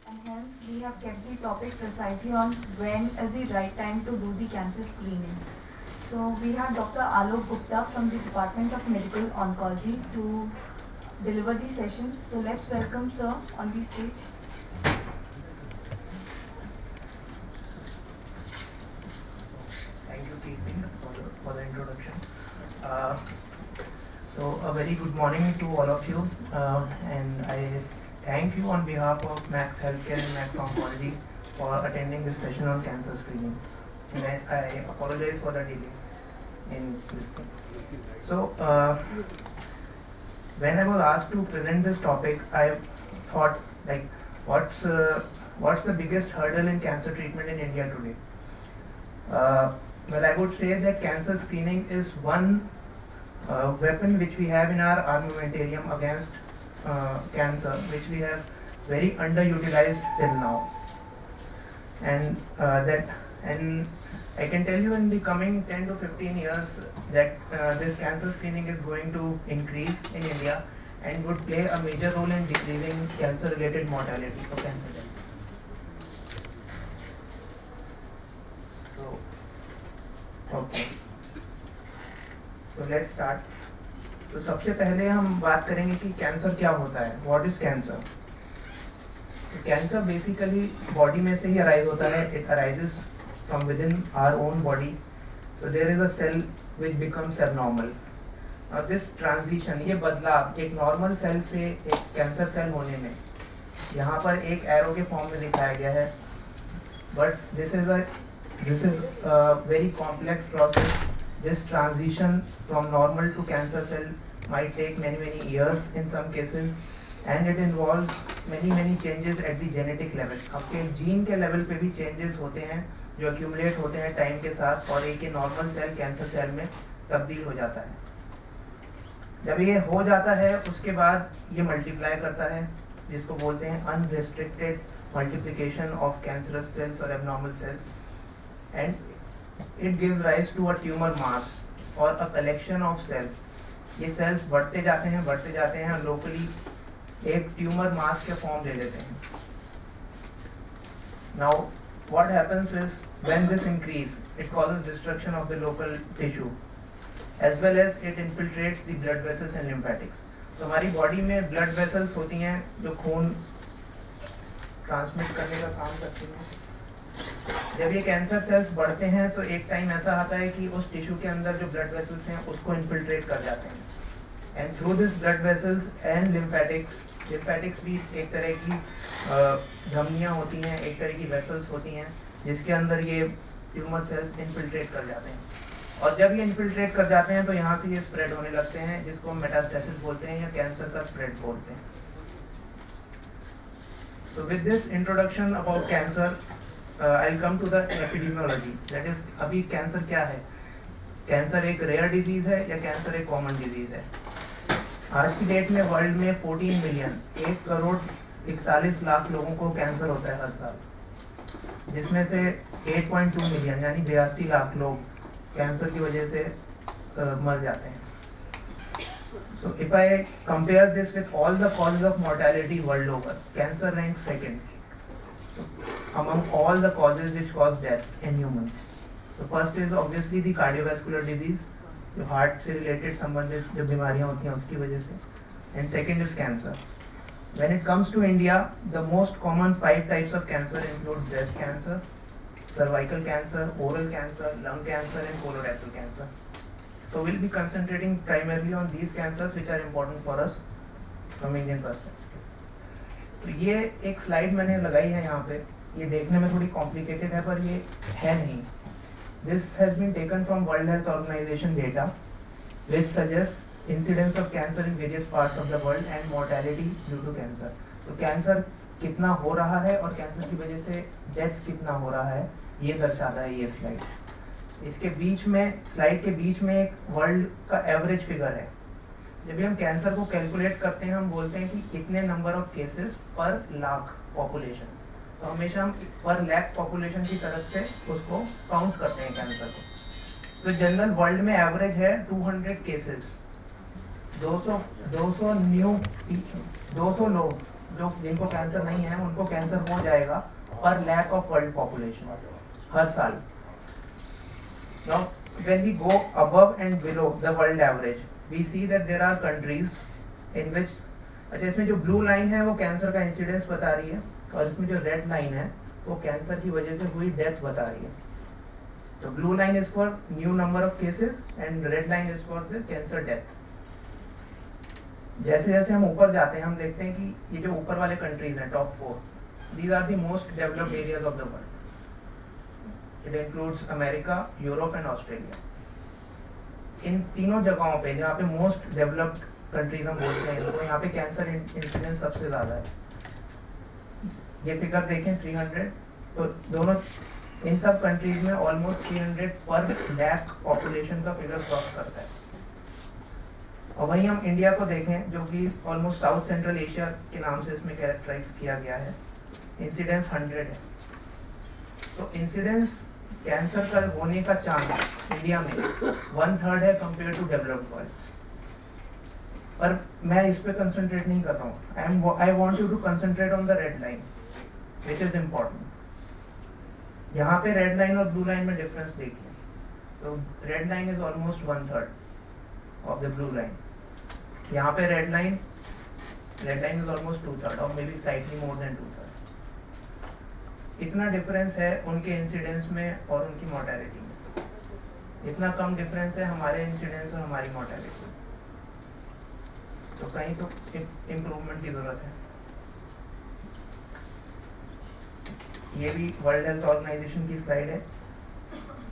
and hence we have kept the topic precisely on when is the right time to do the cancer screening. So we have Dr. Alok Gupta from the Department of Medical Oncology to deliver the session. So let's welcome sir on the stage. Thank you, Kirti, for the introduction. So a very good morning to all of you, and I thank you on behalf of Max Healthcare and Max Oncology for attending this session on cancer screening. And I apologize for the delay in this thing. So when I was asked to present this topic, I thought like, what's the biggest hurdle in cancer treatment in India today? Well, I would say that cancer screening is one weapon which we have in our armamentarium against cancer, which we have very underutilized till now. And I can tell you in the coming 10 to 15 years that this cancer screening is going to increase in India and would play a major role in decreasing cancer-related mortality for cancer death. Okay so let's start. तो सबसे पहले हम बात करेंगे कि cancer क्या होता है. What is cancer? Cancer basically body में से ही अराइज होता है. It arises from within our own body. So there is a cell which becomes abnormal. और दिस ट्रांजिशन, ये बदलाव एक नॉर्मल सेल से एक कैंसर सेल होने में, यहाँ पर एक एरो के फॉर्म में दिखाया गया है, but this is a very complex process. This transition from normal to cancer cell might take many years in some cases, and it involves many changes at the genetic level. आपके gene के level पे भी changes होते हैं जो accumulate होते हैं time के साथ, और एक नॉर्मल सेल कैंसर सेल में तब्दील हो जाता है. जब ये हो जाता है उसके बाद ये मल्टीप्लाई करता है, जिसको बोलते हैं unrestricted multiplication of cancerous cells और abnormal cells, and it gives rise to a tumor mass or a collection of cells. ये cells बढ़ते जाते हैं लोकली एक ट्यूमर मास के फॉर्म ले लेते हैं. Now what happens is when this increase, it causes destruction of the local tissue as well as it infiltrates the blood vessels and lymphatics. तो हमारी बॉडी में ब्लड वेसल्स होती हैं जो खून ट्रांसमिट करने का काम करती हैं. जब ये कैंसर सेल्स बढ़ते हैं तो एक टाइम ऐसा आता है कि उस टिश्यू के अंदर जो ब्लड वेसल्स हैं उसको इन्फिल्ट्रेट कर जाते हैं, and through this blood vessels and lymphatics भी एक तरह की धमनियाँ होती हैं, एक तरह की वेसल्स होती हैं जिसके अंदर ये ट्यूमर सेल्स इन्फिल्ट्रेट कर जाते हैं. और जब ये इन्फिल्ट्रेट कर जाते हैं तो यहाँ से ये स्प्रेड होने लगते हैं, जिसको मेटास्टेसिस बोलते हैं या कैंसर का स्प्रेड बोलते हैं. So with this introduction about cancer, I'll come to the epidemiology. That is, अभी कैंसर क्या है? कैंसर एक रेयर डिजीज है या कैंसर एक कॉमन डिजीज है? आज की डेट में वर्ल्ड में 14 मिलियन 1 करोड़ 41 लाख लोगों को कैंसर होता है हर साल, जिसमें से 8.2 मिलियन यानी 82 लाख लोग कैंसर की वजह से मर जाते हैं. So if I compare this with all the causes of mortality world over, cancer ranks second among all the causes which cause death in humans. So first is obviously the cardiovascular disease, जो heart से related संबंधित जो बीमारियां होती हैं उसकी वजह से, and second is cancer. When it comes to India, the most common 5 types of cancer include breast cancer, cervical cancer, oral cancer, lung cancer and colorectal cancer. So we'll be concentrating primarily on these cancers which are important for us from Indian perspective. तो ये एक slide मैंने लगाई है यहाँ पे, ये देखने में थोड़ी कॉम्प्लिकेटेड है पर ये है नहीं. This has been taken from world health organization data which suggest incidence of cancer in various parts of the world and mortality due to cancer. तो कैंसर कितना हो रहा है और कैंसर की वजह से डेथ कितना हो रहा है ये दर्शाता है ये स्लाइड. इसके बीच में, स्लाइड के बीच में एक वर्ल्ड का एवरेज फिगर है. जब भी हम कैंसर को कैलकुलेट करते हैं हम बोलते हैं कि इतने नंबर ऑफ केसेस पर लाख पॉपुलेशन, तो हमेशा हम पर लाख पॉपुलेशन की तरफ से उसको काउंट करते हैं कैंसर को. तो जनरल वर्ल्ड में एवरेज है 200 केसेस, 200 लोग जो जिनको कैंसर नहीं है उनको कैंसर हो जाएगा पर लैक ऑफ वर्ल्ड पॉपुलेशन हर साल. Now, when we go above and below the world average, we see that there are countries in which, अच्छा इसमें जो ब्लू लाइन है वो कैंसर का इंसिडेंस बता रही है और इसमें जो रेड लाइन है वो कैंसर की वजह से हुई डेथ बता रही है. तो blue line is for new number of cases and red line is for the cancer death. जैसे जैसे हम ऊपर जाते हैं हम देखते हैं कि ये जो ऊपर वाले कंट्रीज हैं top 4, these are the most developed areas of the world. It includes America, Europe and Australia. इन तीनों जगहों पे जहाँ पे मोस्ट डेवलप्ड कंट्रीज हम बोलते हैं तो यहाँ पे कैंसर इंसिडेंस सबसे ज़्यादा है. ये फिगर देखें 300, तो दोनों इन सब कंट्रीज में ऑलमोस्ट 300 पर लैख पॉपुलेशन का फिगर क्रॉस करता है. और वहीं हम इंडिया को देखें जो कि ऑलमोस्ट साउथ सेंट्रल एशिया के नाम से इसमें कैरेक्टराइज किया गया है, इंसिडेंस 100 है. तो इंसिडेंस कैंसर का होने का चांस इंडिया में 1/3 है कंपेयर टू डेवलप्ड वर्ल्ड. पर मैं इस पे कंसंट्रेट नहीं कर रहा हूँ. I want you to concentrate on the red line which is important. यहाँ पे रेड लाइन और ब्लू लाइन में डिफरेंस देखिए. तो red line is almost 1/3 of the blue line. यहाँ पे रेड लाइन इज ऑलमोस्ट 2/3 और maybe slightly more than 2/3. इतना डिफरेंस है उनके इंसिडेंस में और उनकी मोर्टेलिटी में. इतना कम डिफरेंस है हमारे इंसिडेंस और हमारी मोर्टेलिटी में. तो कहीं तो इम्प्रूवमेंट की ज़रूरत है. ये भी वर्ल्ड हेल्थ ऑर्गेनाइजेशन की स्लाइड है.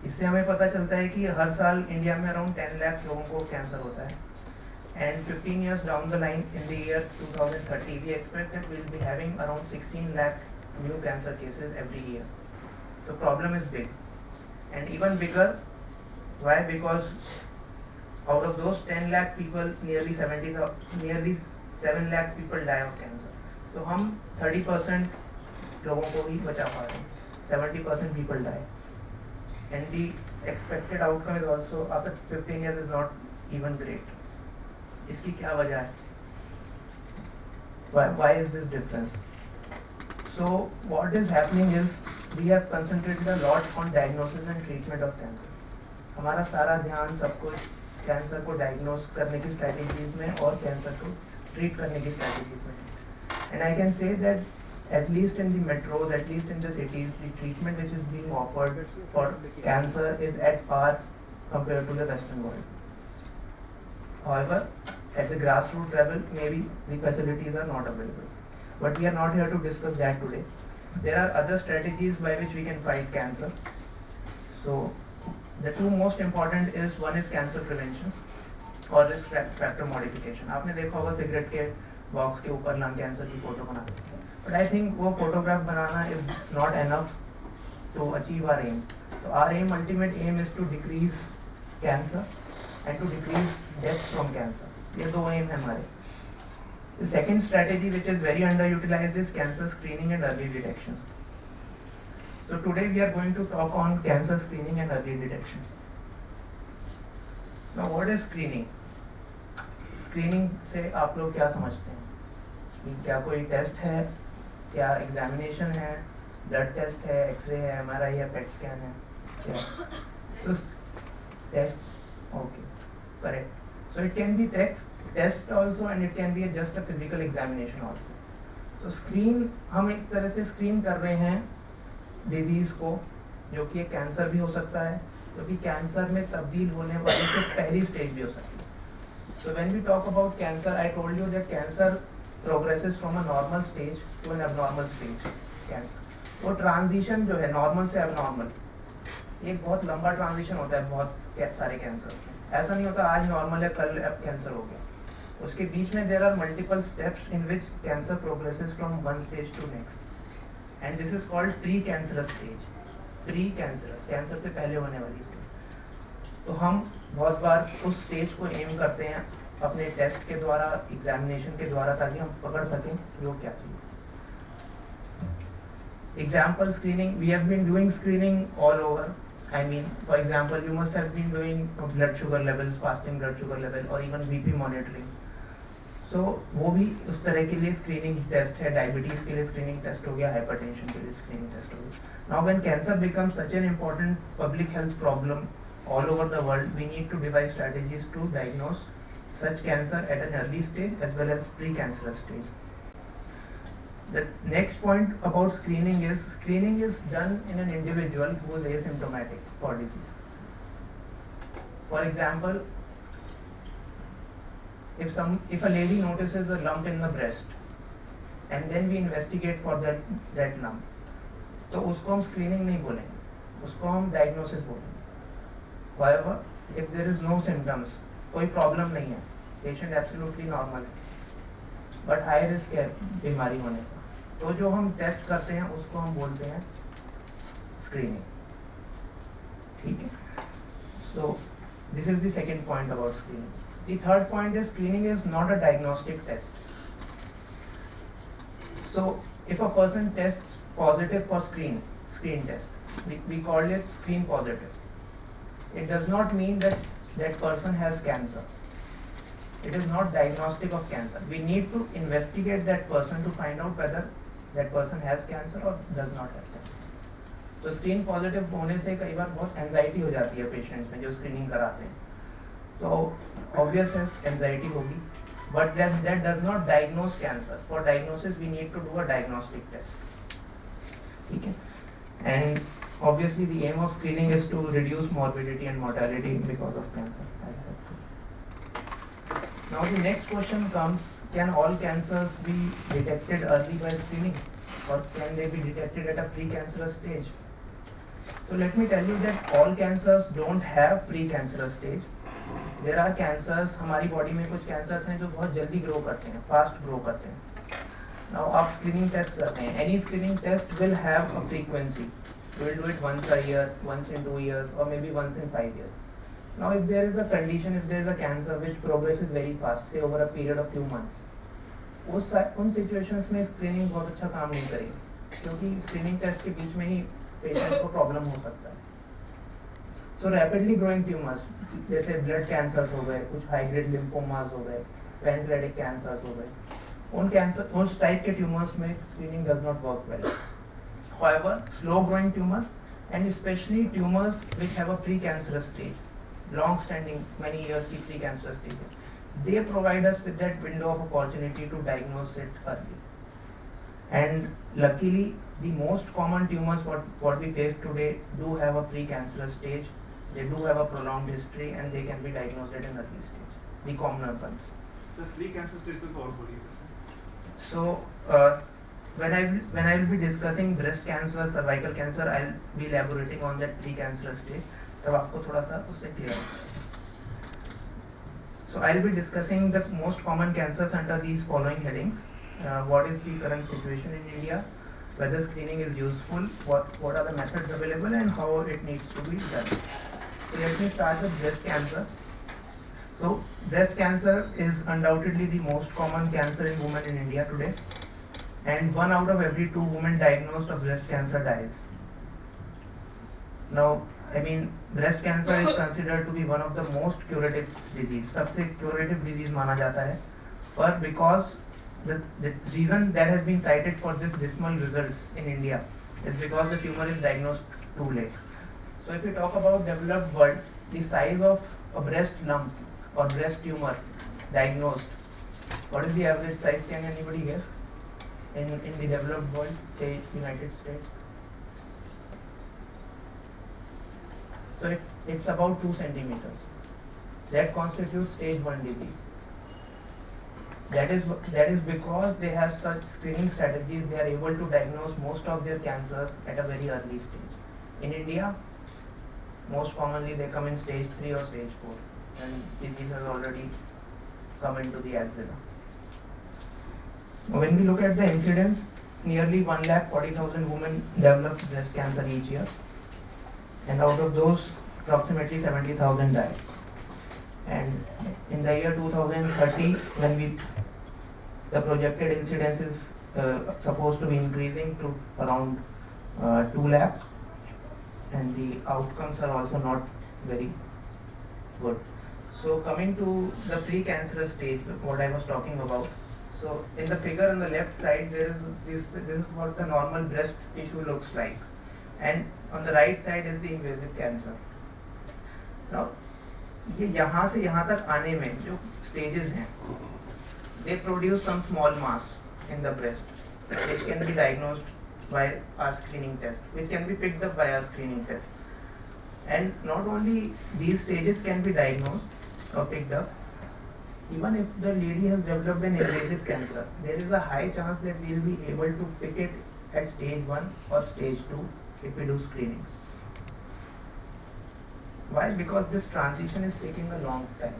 इससे हमें पता चलता है कि हर साल इंडिया में अराउंड 10 लाख लोगों को कैंसर होता है. And 15 years down the line, in the year 2030, we expect that we'll be having around 16 lakh new cancer cases every year. So problem is big, and even bigger. Why? Because out of those 10 lakh people, nearly 7 lakh people die of cancer. तो हम 30% लोगों को ही बचा पा रहे हैं. 70% people die, and the expected outcome is also after 15 years is not even great. इसकी क्या वजह है? Why is this difference? So what is happening is we have concentrated a lot on diagnosis and treatment of cancer. हमारा सारा ध्यान सब कुछ cancer को डायग्नोस करने की स्ट्रैटेजीज में और कैंसर को ट्रीट करने की स्ट्रैटेजीज में. And I can say that at least in the metros, at least in the cities, the treatment which is being offered for cancer is at par compared to the Western world. However, at the grassroots level, maybe the facilities are not available. But we are not here to discuss that today. There are other strategies by which we can fight cancer. So, the two most important is one is cancer prevention और risk factor modification. आपने देखा होगा cigarette के box के ऊपर lung cancer की photo बनाते हैं. But I think वो photograph banana is not enough to achieve our aim. So our aim, ultimate aim is to decrease cancer and to decrease death from cancer. ये दो aim है हमारे. The second strategy which is very underutilized is cancer screening and early detection. So today we are going to talk on cancer screening and early detection. Now what is screening? Screening से आप लोग क्या समझते हैं? कि क्या कोई test है, क्या एग्जामिनेशन है, ब्लड टेस्ट है, एक्सरे है, MRI है, पेट स्कैन है, क्या? So test, okay, correct. So it can be test also and it can be just a physical examination also. So screen, हम एक तरह से screen कर रहे हैं डिजीज़ को, जो कि एक कैंसर भी हो सकता है, जो कि कैंसर में तब्दील होने वाली से पहली स्टेज भी हो सकती है. So when we talk about cancer, I told you that cancer progresses from a normal stage to an abnormal stage. Cancer, वो ट्रांजिशन जो है नॉर्मल से एबनॉर्मल, एक बहुत लंबा ट्रांजिशन होता है बहुत सारे कैंसर. ऐसा नहीं होता आज नॉर्मल है कल अब कैंसर हो गया. उसके बीच में there are multiple steps in which cancer progresses from one stage to next, and this is called precancerous stage. Precancerous, cancer से पहले होने वाली स्टेज. तो हम बहुत बार उस स्टेज को एम करते हैं अपने टेस्ट के द्वारा, एग्जामिनेशन के द्वारा, ताकि हम पकड़ सकें कि वो क्या चीज़. Example screening, we have been doing screening all over. I mean, for example, you must have been doing blood sugar levels, fasting blood sugar level, or even BP monitoring. सो वो भी उस तरह के लिए स्क्रीनिंग टेस्ट है. Diabetes के लिए screening test हो गया, हाइपरटेंशन के लिए स्क्रीनिंग टेस्ट हो गया. Now when cancer becomes such an important public health problem all over the world, we need to devise strategies to diagnose such cancer at an early stage as well as pre-cancerous stage. The next point about screening is done in an individual who is asymptomatic for disease. For example, if a lady notices a lump in the breast and then we investigate for that lump, तो उसको हम screening नहीं बोलेंगे, उसको हम diagnosis बोलेंगे. However, if there is no symptoms, कोई problem नहीं है, पेशेंट एब्सोल्युटली नॉर्मल है, बट हाई रिस्क है बीमारी होने का, तो जो हम टेस्ट करते हैं उसको हम बोलते हैं स्क्रीनिंग. ठीक है. So this is the second point about screening. The third point is screening is not a diagnostic test. So if a person test positive for screen test, we call it screen positive. It does not mean that that person has cancer. It is not diagnostic of cancer. We need to investigate that person to find out whether that person has cancer or does not have cancer. तो screen positive होने से कई बार बहुत anxiety हो जाती है patients में जो स्क्रीनिंग कराते हैं. सो ऑब्वियस है एंजाइटी होगी, but that does not diagnose cancer. For diagnosis we need to do a diagnostic test. ठीक है. And obviously the aim of screening is to reduce morbidity and mortality because of cancer. Now the next question comes, can all cancers be detected early by screening, or can they be detected at a precancerous stage? So let me tell you that all cancers don't have precancerous stage. There are cancers, हमारी body में कुछ cancers हैं जो बहुत जल्दी grow करते हैं, fast grow करते हैं. Now आप स्क्रीनिंग टेस्ट करते हैं. Any screening test will have a frequency. You will do it once a year, once in 2 years, or maybe once in 5 years. Now if there is a condition, if there is a cancer which progresses very fast, say over a period of few months, उन situations में screening बहुत अच्छा काम नहीं करेगी, क्योंकि screening test के बीच में ही patient को problem हो सकता है. So rapidly growing tumors, जैसे blood cancers हो गए, कुछ high grade lymphomas हो गए, pancreatic cancers हो गए, उन type के tumors में screening does not work well. However, slow growing tumors and especially tumors which have a precancerous stage, long standing many years की precancerous stage, they provide us with that window of opportunity to diagnose it early. And luckily the most common tumors what we face today do have a precancerous stage. They do have a prolonged history and they can be diagnosed at an early stage, the commoner ones. So precancer stage को और बोलिए. So when I will be discussing breast cancer, cervical cancer, I'll be elaborating on that precancerous stage. तब आपको थोड़ा सा उससे clear होगा. So I'll be discussing the most common cancers under these following headings. What is the current situation in India? Whether screening is useful? What are the methods available and how it needs to be done? So let me start with breast cancer. So breast cancer is undoubtedly the most common cancer in women in India today. And 1 out of every 2 women diagnosed of breast cancer dies. Now, I mean, breast cancer is considered to be one of the most curative disease. सबसे curative disease माना जाता है. But because the reason that has been cited for this dismal results in India is because the tumor is diagnosed too late. So if we talk about developed world, the size of a breast lump or breast tumor diagnosed, what is the average size? Can anybody guess? In the developed world, say United States. So it's about 2 centimeters. That constitutes stage 1 disease. That is because they have such screening strategies. They are able to diagnose most of their cancers at a very early stage. In India, most commonly they come in stage 3 or stage 4, and disease has already come into the axilla. When we look at the incidence, nearly 1,40,000 women develop breast cancer each year, and out of those, approximately 70,000 die. And in the year 2030, when the projected incidence is supposed to be increasing to around 2 lakh, and the outcomes are also not very good. So coming to the pre-cancerous stage, what I was talking about. So in the figure on the left side, there is this is what the normal breast tissue looks like, and on the right side is the invasive cancer. Now ये यहाँ से यहाँ तक आने में जो stages हैं, they produce some small mass in the breast, which can be diagnosed by our screening test, which can be picked up by our screening test. And not only these stages can be diagnosed or picked up, even if the lady has developed an invasive cancer, there is a high chance that we will be able to pick it at stage 1 or stage 2 if we do screening. Why? Because this transition is taking a long time,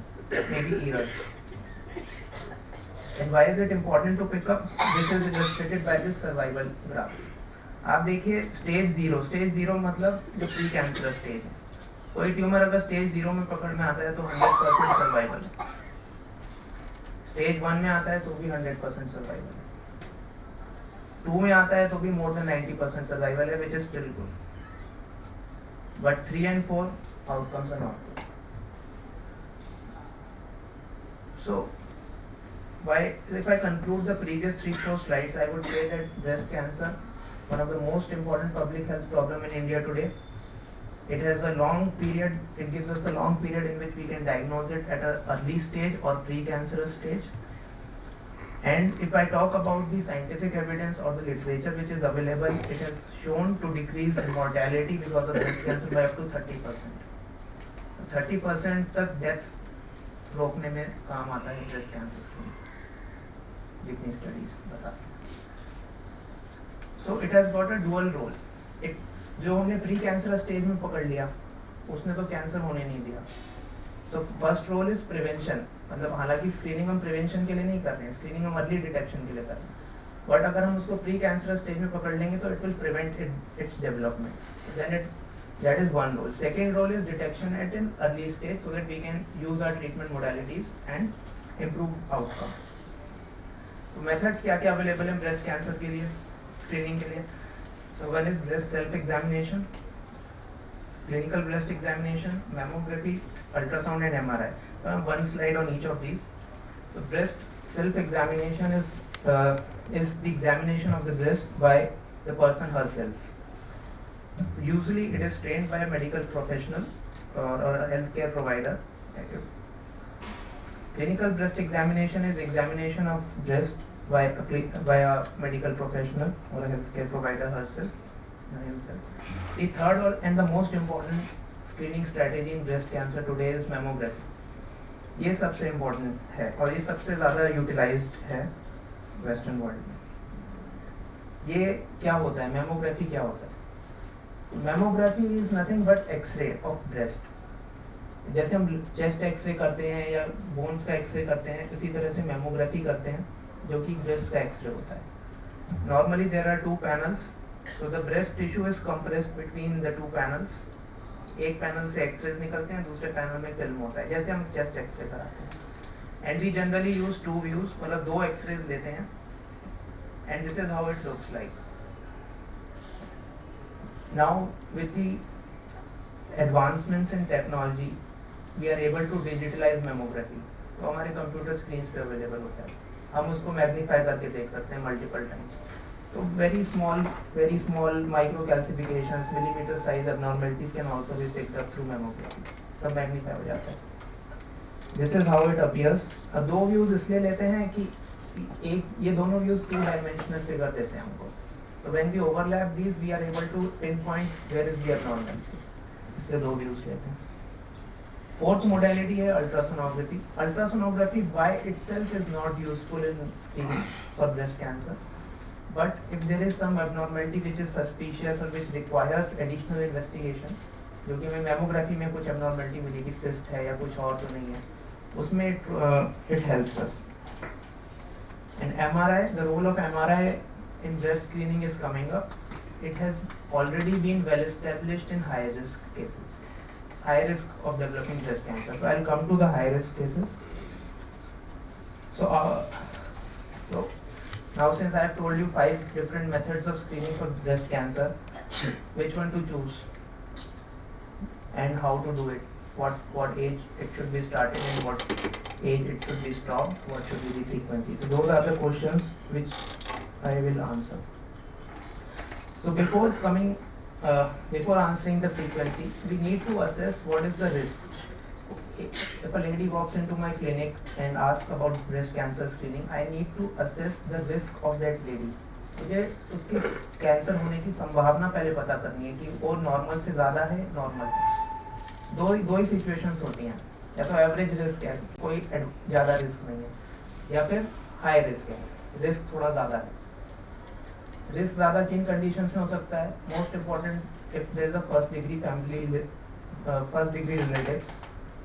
maybe years. And why is it important to pick up? This is illustrated by this survival graph. आप देखिए stage 0 मतलब जो pre cancerous stage है. कोई tumour अगर stage 0 में पकड़ में आता है तो 100% सर्वाइवल है. स्टेज 1 में आता है तो भी 100% सर्वाइवल है. 2 में आता है तो भी more than 90% सर्वाइवल है, which is still good. But 3 and 4 outcomes are not good. So why, if I conclude the previous 3-4 slides, I would say that breast cancer, one of the most important public health problem in India today. It has a long period, it gives us a long period in which we can diagnose it at an early stage or pre-cancerous stage. And if I talk about the scientific evidence or the literature which is available, it has shown to decrease mortality because of breast cancer by up to 30%. 30% तक death रोकने में काम आता है breast cancer screening, जितनी studies बताती हैं. So it has got a dual role. एक जो हमने प्री कैंसर स्टेज में पकड़ लिया, उसने तो कैंसर होने नहीं दिया. So first role is prevention. मतलब हालांकि स्क्रीनिंग हम प्रिवेंशन के लिए नहीं कर रहे हैं, स्क्रीनिंग हम अर्ली डिटेक्शन के लिए कर रहे हैं. बट अगर हम उसको प्री कैंसर स्टेज में पकड़ लेंगे तो it will prevent its development. Then it that is one role. Second role is detection at an early stage so that we can use our treatment modalities and improve outcome. तो methods क्या क्या available हैं breast cancer के लिए, screening के लिए. So one is breast self examination, clinical breast examination, mammography, ultrasound and MRI. One slide on each of these. So breast self examination is the examination of the breast by the person herself. Usually it is trained by a medical professional or a healthcare provider. Clinical breast examination is examination of breast by a medical professional or a healthcare provider himself. The third and the most important screening strategy in breast cancer today is mammography. ये सबसे important है और ये सबसे ज़्यादा utilized है western world में. ये क्या होता है, mammography क्या होता है? Mammography is nothing but X-ray of breast. जैसे हम चेस्ट एक्सरे करते हैं या बोन्स का एक्सरे करते हैं, इसी तरह से मैमोग्राफी करते हैं जो कि ब्रेस्ट का एक्सरे होता है. Normally there are 2 panels, so the breast tissue is compressed between the 2 panels. एक पैनल से एक्सरेज निकलते हैं, दूसरे पैनल में फिल्म होता है, जैसे हम चेस्ट एक्सरे कराते हैं. And we generally use 2 views, मतलब 2 एक्सरेज लेते हैं. And this is how it looks like. Now with the advancements in technology, we are able to digitalize mammography. तो हमारे कंप्यूटर स्क्रीन्स पे अवेलेबल होता है, हम उसको मैग्नीफाई करके देख सकते हैं मल्टीपल टाइम्स. तो very small micro calcifications, millimeter size abnormalities can also be picked up through mammography. सब मैग्नीफाई हो जाता है. This is how it appears. अब 2 व्यूज इसलिए लेते हैं कि एक ये दोनों व्यूज 2 डायमेंशनल फिगर देते हैं हमको. So when we overlap these, we are able to pinpoint where is the abnormality. इसलिए 2 views लेते हैं. Fourth modality है ultrasonography. Ultrasonography by itself is not useful in screening for breast cancer. But if there is some abnormality which is suspicious or which requires additional investigation, जो कि हमें mammography में कुछ abnormality मिली कि cyst है या कुछ और तो नहीं है, उसमें it helps us. And MRI, the role of MRI in breast screening is coming up. It has already been well established in high risk cases, high risk of developing breast cancer. So I'll come to the high risk cases. So now since I have told you 5 different methods of screening for breast cancer, which one to choose and how to do it? what age it should be started and what age it should be stopped, what should be the frequency. So those are the questions which I will answer. So before answering the frequency, we need to assess what is the risk. If a lady walks into my clinic and asks about breast cancer screening, I need to assess the risk of that lady. मुझे उसके cancer होने की संभावना पहले पता करनी है कि वो नॉर्मल से ज़्यादा है, नॉर्मल है। दो ही सिचुएशंस होती हैं, या तो एवरेज रिस्क है, कोई ज़्यादा रिस्क नहीं है, या फिर हाई रिस्क है, रिस्क थोड़ा ज़्यादा है। रिस्क ज़्यादा किन कंडीशंस में हो सकता है? Most important, if there is a first degree relative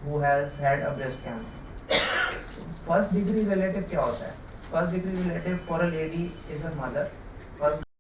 who has had a breast cancer. First degree relative क्या होता है? First degree relative for a lady is her mother,